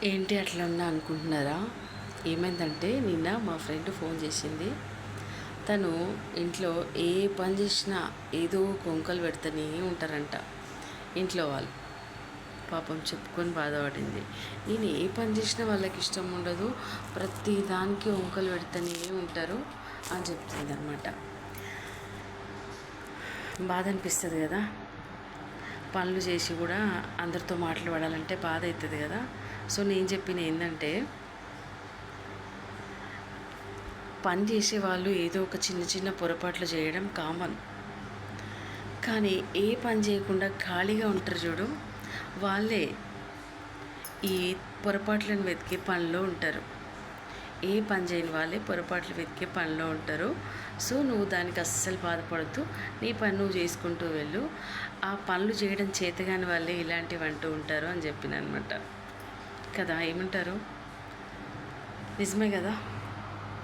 ఏంటి అట్లా ఉన్నా అనుకుంటున్నారా? ఏమైందంటే నిన్న మా ఫ్రెండ్ ఫోన్ చేసింది. తను ఇంట్లో ఏ పని చేసినా ఏదో కొంకలు పెడుతూనే ఉంటారంట ఇంట్లో వాళ్ళు. పాపం చెప్పుకొని బాధపడింది. నేను ఏ పని చేసినా వాళ్ళకి ఇష్టం ఉండదు, ప్రతి దానికి వంకలు పెడుతూనే ఉంటారు అని చెప్తుంది అనమాట. బాధ అనిపిస్తుంది కదా, పనులు చేసి కూడా అందరితో మాట్లాడాలంటే బాధ అవుతుంది కదా. సో నేను చెప్పిన ఏంటంటే, పని చేసే వాళ్ళు ఏదో ఒక చిన్న చిన్న పొరపాట్లు చేయడం కామన్, కానీ ఏ పని చేయకుండా ఖాళీగా ఉంటారు చూడు, వాళ్ళే ఈ పొరపాట్లను వెతికే పనిలో ఉంటారు. ఏ పని చేయని వాళ్ళే పొరపాట్లు వెతికే పనిలో ఉంటారు. సో నువ్వు దానికి అస్సలు బాధపడద్దు, నీ పని నువ్వు చేసుకుంటూ వెళ్ళు. ఆ పనులు చేయడం చేతగాని వాళ్ళే ఇలాంటివి అంటూ ఉంటారు అని చెప్పిన అనమాట కదా. ఏమంటారు? నిజమే కదా.